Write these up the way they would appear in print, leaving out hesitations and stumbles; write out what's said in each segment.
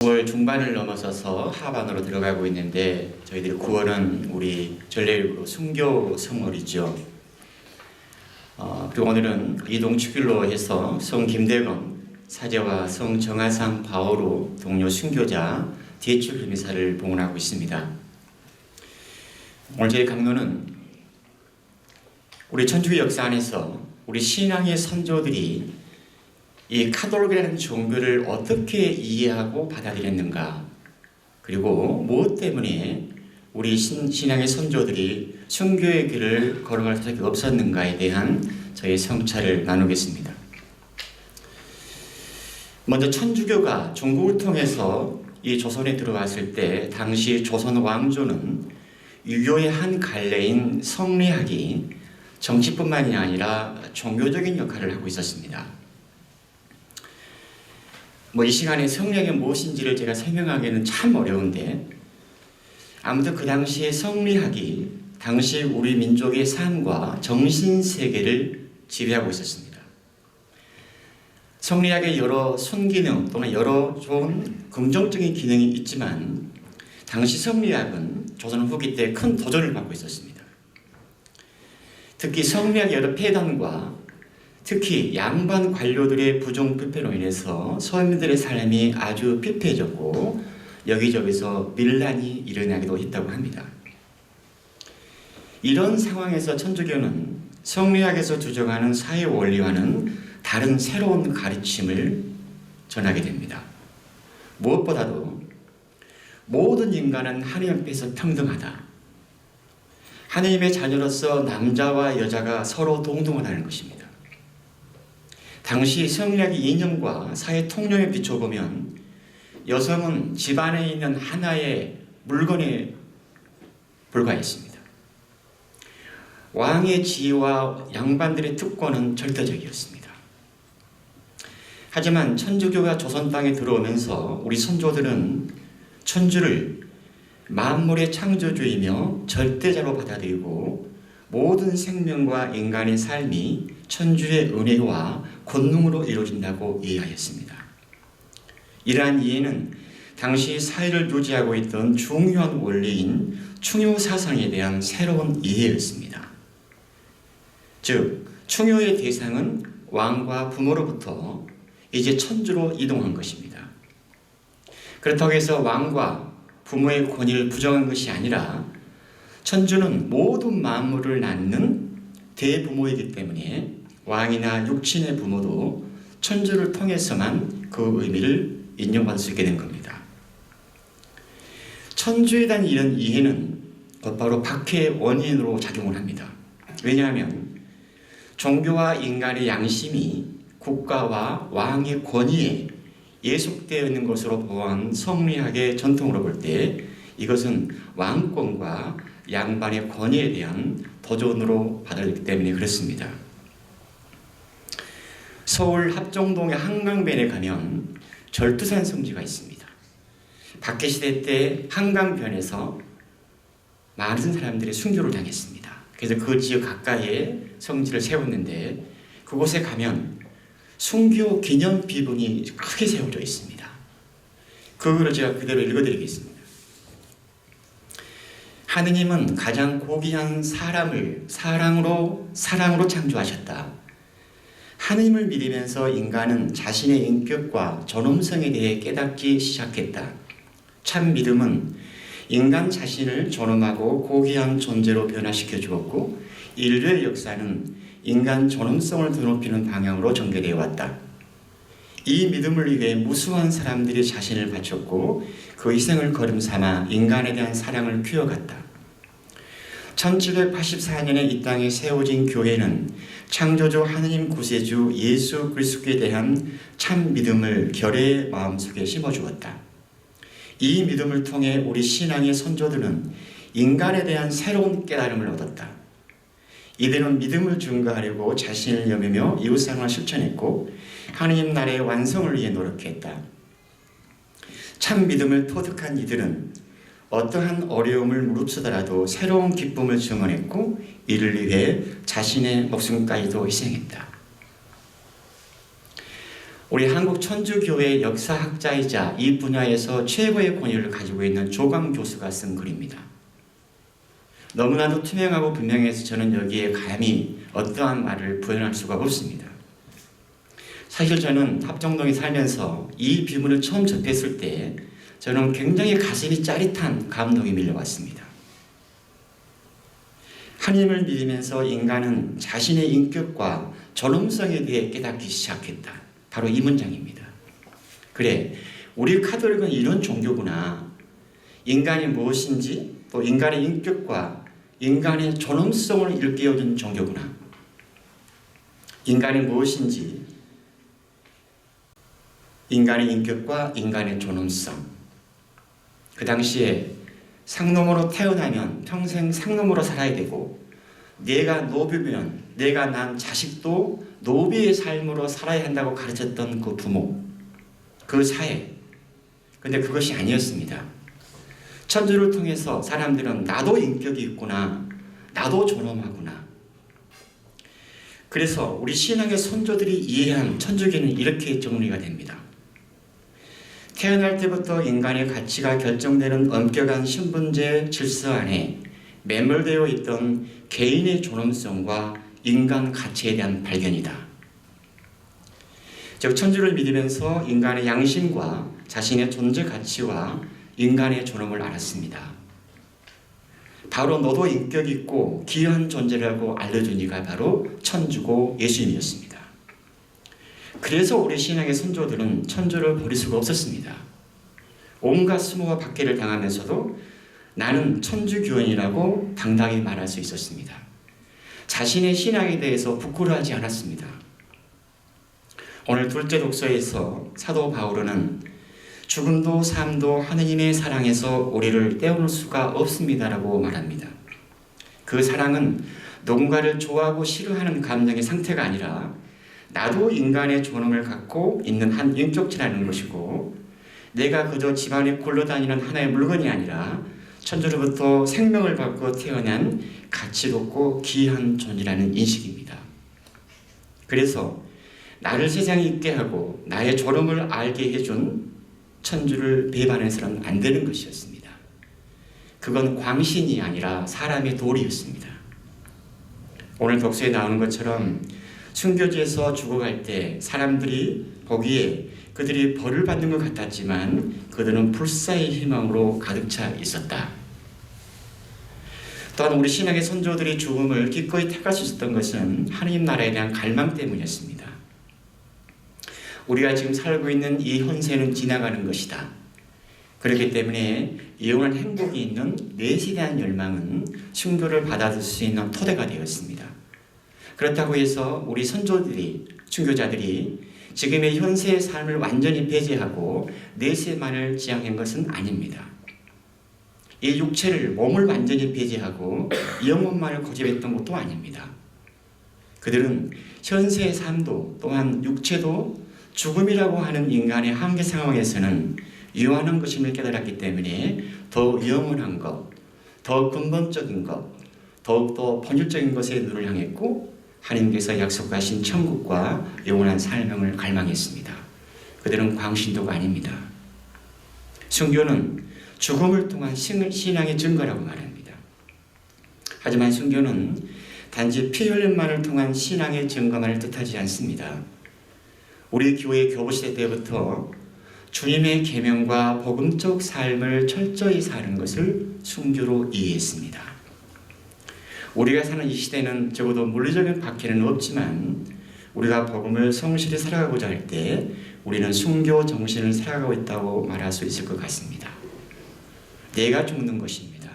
9월 중반을 넘어서서 하반으로 들어가고 있는데 저희들이 9월은 우리 전례일구로 순교 성월이죠. 그리고 오늘은 이동축일로 해서 성 김대건 사제와 성 정하상 바오로 동료 순교자 대출 미사를 봉헌하고 있습니다. 오늘 저희 강론은 우리 천주교 역사 안에서 우리 신앙의 선조들이 이 카톨릭이라는 종교를 어떻게 이해하고 받아들였는가, 그리고 무엇 때문에 우리 신앙의 선조들이 순교의 길을 걸어갈 수밖에 없었는가에 대한 저희 성찰을 나누겠습니다. 먼저 천주교가 중국을 통해서 이 조선에 들어왔을 때 당시 조선 왕조는 유교의 한 갈래인 성리학이 정치뿐만이 아니라 종교적인 역할을 하고 있었습니다. 이 시간에 성리학이 무엇인지를 제가 설명하기는 참 어려운데, 아무튼 그 당시에 성리학이 당시 우리 민족의 삶과 정신세계를 지배하고 있었습니다. 성리학의 여러 순기능 또는 여러 좋은 긍정적인 기능이 있지만, 당시 성리학은 조선 후기 때 큰 도전을 받고 있었습니다. 특히 성리학의 여러 폐단과 특히 양반 관료들의 부정부패로 인해서 서민들의 삶이 아주 피폐해졌고 여기저기서 밀란이 일어나기도 했다고 합니다. 이런 상황에서 천주교는 성리학에서 주장하는 사회 원리와는 다른 새로운 가르침을 전하게 됩니다. 무엇보다도 모든 인간은 하나님 앞에서 평등하다. 하나님의 자녀로서 남자와 여자가 서로 동등하다는 것입니다. 당시 성리학의 이념과 사회 통념에 비춰보면 여성은 집안에 있는 하나의 물건에 불과했습니다. 왕의 지위와 양반들의 특권은 절대적이었습니다. 하지만 천주교가 조선 땅에 들어오면서 우리 선조들은 천주를 만물의 창조주이며 절대자로 받아들이고 모든 생명과 인간의 삶이 천주의 은혜와 권능으로 이루어진다고 이해하였습니다. 이러한 이해는 당시 사회를 유지하고 있던 중요한 원리인 충효 사상에 대한 새로운 이해였습니다. 즉, 충효의 대상은 왕과 부모로부터 이제 천주로 이동한 것입니다. 그렇다고 해서 왕과 부모의 권위를 부정한 것이 아니라 천주는 모든 만물을 낳는 대부모이기 때문에 왕이나 육친의 부모도 천주를 통해서만 그 의미를 인정받을 수 있게 된 겁니다. 천주에 대한 이런 이해는 곧바로 박해의 원인으로 작용을 합니다. 왜냐하면 종교와 인간의 양심이 국가와 왕의 권위에 예속되어 있는 것으로 보아한 성리학의 전통으로 볼 때 이것은 왕권과 양반의 권위에 대한 도전으로 받아들이기 때문에 그렇습니다. 서울 합정동의 한강변에 가면 절두산 성지가 있습니다. 박해시대 때 한강변에서 많은 사람들이 순교를 당했습니다. 그래서 그 지역 가까이에 성지를 세웠는데 그곳에 가면 순교 기념 비문이 크게 세워져 있습니다. 그거를 제가 그대로 읽어드리겠습니다. 하느님은 가장 고귀한 사람을 사랑으로 창조하셨다. 하느님을 믿으면서 인간은 자신의 인격과 존엄성에 대해 깨닫기 시작했다. 참 믿음은 인간 자신을 존엄하고 고귀한 존재로 변화시켜 주었고 인류의 역사는 인간 존엄성을 더 높이는 방향으로 전개되어 왔다. 이 믿음을 위해 무수한 사람들이 자신을 바쳤고 그 희생을 거름삼아 인간에 대한 사랑을 키워갔다. 1784년에 이 땅에 세워진 교회는 창조주 하느님 구세주 예수 그리스도에 대한 참 믿음을 결의의 마음속에 심어주었다. 이 믿음을 통해 우리 신앙의 선조들은 인간에 대한 새로운 깨달음을 얻었다. 이들은 믿음을 증거하려고 자신을 여미며 이웃사랑을 실천했고 하느님 나라의 완성을 위해 노력했다. 참 믿음을 터득한 이들은 어떠한 어려움을 무릅쓰더라도 새로운 기쁨을 증언했고 이를 위해 자신의 목숨까지도 희생했다. 우리 한국 천주교회 역사학자이자 이 분야에서 최고의 권위를 가지고 있는 조광 교수가 쓴 글입니다. 너무나도 투명하고 분명해서 저는 여기에 감히 어떠한 말을 부연할 수가 없습니다. 사실 저는 합정동에 살면서 이 비문을 처음 접했을 때 저는 굉장히 가슴이 짜릿한 감동이 밀려왔습니다. 하나님을 믿으면서 인간은 자신의 인격과 존엄성에 대해 깨닫기 시작했다. 바로 이 문장입니다. 그래, 우리 카톨릭은 이런 종교구나. 인간이 무엇인지 또 인간의 인격과 인간의 존엄성을 일깨워준 종교구나. 인간이 무엇인지 인간의 인격과 인간의 존엄성. 그 당시에 상놈으로 태어나면 평생 상놈으로 살아야 되고, 내가 노비면 내가 낳은 자식도 노비의 삶으로 살아야 한다고 가르쳤던 그 부모, 그 사회. 근데 그것이 아니었습니다. 천주를 통해서 사람들은 나도 인격이 있구나, 나도 존엄하구나. 그래서 우리 신앙의 선조들이 이해한 천주교는 이렇게 정리가 됩니다. 태어날 때부터 인간의 가치가 결정되는 엄격한 신분제 질서 안에 매몰되어 있던 개인의 존엄성과 인간 가치에 대한 발견이다. 즉, 천주를 믿으면서 인간의 양심과 자신의 존재 가치와 인간의 존엄을 알았습니다. 바로 너도 인격이 있고 귀한 존재라고 알려준 이가 바로 천주고 예수님이었습니다. 그래서 우리 신앙의 선조들은 천주를 버릴 수가 없었습니다. 온갖 수모와 박해를 당하면서도 나는 천주교인이라고 당당히 말할 수 있었습니다. 자신의 신앙에 대해서 부끄러워하지 않았습니다. 오늘 둘째 독서에서 사도 바울은 죽음도 삶도 하느님의 사랑에서 우리를 떼어놓을 수가 없습니다라고 말합니다. 그 사랑은 누군가를 좋아하고 싫어하는 감정의 상태가 아니라 나도 인간의 존엄을 갖고 있는 한 인격체라는 것이고, 내가 그저 집안에 굴러다니는 하나의 물건이 아니라 천주로부터 생명을 받고 태어난 가치롭고 귀한 존재라는 인식입니다. 그래서 나를 세상에 있게 하고 나의 존엄을 알게 해준 천주를 배반해서는 안 되는 것이었습니다. 그건 광신이 아니라 사람의 도리였습니다. 오늘 독서에 나오는 것처럼 순교지에서 죽어갈 때 사람들이 보기에 그들이 벌을 받는 것 같았지만 그들은 불사의 희망으로 가득 차 있었다. 또한 우리 신앙의 선조들이 죽음을 기꺼이 택할 수 있었던 것은 하나님 나라에 대한 갈망 때문이었습니다. 우리가 지금 살고 있는 이 현세는 지나가는 것이다. 그렇기 때문에 영원한 행복이 있는 넷에 대한 열망은 순교를 받아들일 수 있는 토대가 되었습니다. 그렇다고 해서 우리 선조들이, 순교자들이 지금의 현세의 삶을 완전히 배제하고 내세만을 지향한 것은 아닙니다. 이 육체를, 몸을 완전히 배제하고 영혼만을 고집했던 것도 아닙니다. 그들은 현세의 삶도 또한 육체도 죽음이라고 하는 인간의 한계 상황에서는 유한한 것임을 깨달았기 때문에 더 영원한 것, 더 근본적인 것, 더욱더 본질적인 것에 눈을 향했고 하나님께서 약속하신 천국과 영원한 삶을 갈망했습니다. 그들은 광신도가 아닙니다. 순교는 죽음을 통한 신앙의 증거라고 말합니다. 하지만 순교는 단지 피 흘림만을 통한 신앙의 증거만을 뜻하지 않습니다. 우리 교회 교부시대 때부터 주님의 계명과 복음적 삶을 철저히 사는 것을 순교로 이해했습니다. 우리가 사는 이 시대는 적어도 물리적인 박해는 없지만 우리가 복음을 성실히 살아가고자 할 때 우리는 순교 정신을 살아가고 있다고 말할 수 있을 것 같습니다. 내가 죽는 것입니다.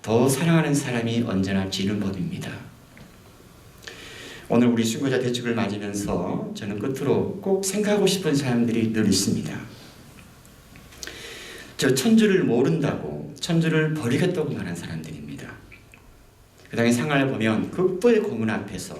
더 사랑하는 사람이 언제나 지는 법입니다. 오늘 우리 순교자 대축을 맞으면서 저는 끝으로 꼭 생각하고 싶은 사람들이 늘 있습니다. 저 천주를 모른다고 천주를 버리겠다고 말한 사람들입니다. 그 당시 상황을 보면 극도의 고문 앞에서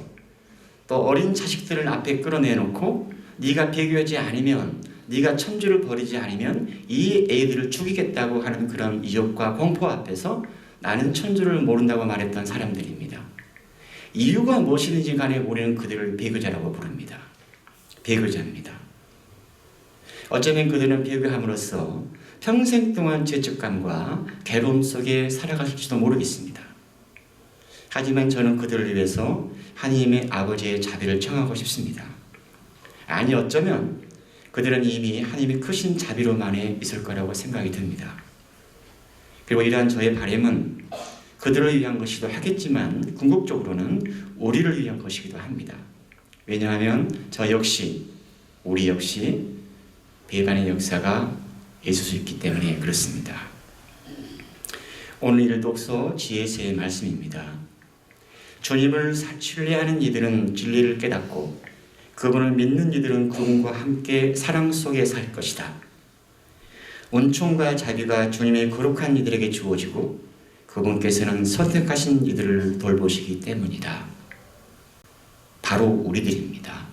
또 어린 자식들을 앞에 끌어내놓고 네가 배교하지 않으면, 네가 천주를 버리지 않으면 이 애들을 죽이겠다고 하는 그런 위협과 공포 앞에서 나는 천주를 모른다고 말했던 사람들입니다. 이유가 무엇이든지 간에 우리는 그들을 배교자라고 부릅니다. 배교자입니다. 어쩌면 그들은 배교함으로써 평생 동안 죄책감과 괴로움 속에 살아갈지도 모르겠습니다. 하지만 저는 그들을 위해서 하나님의 아버지의 자비를 청하고 싶습니다. 아니, 어쩌면 그들은 이미 하나님의 크신 자비로만에 있을 거라고 생각이 듭니다. 그리고 이러한 저의 바람은 그들을 위한 것이기도 하겠지만 궁극적으로는 우리를 위한 것이기도 합니다. 왜냐하면 우리 역시 배반의 역사가 있을 수 있기 때문에 그렇습니다. 오늘 독서 지혜서의 말씀입니다. 주님을 신뢰하는 이들은 진리를 깨닫고 그분을 믿는 이들은 그분과 함께 사랑 속에 살 것이다. 은총과 자비가 주님의 거룩한 이들에게 주어지고 그분께서는 선택하신 이들을 돌보시기 때문이다. 바로 우리들입니다.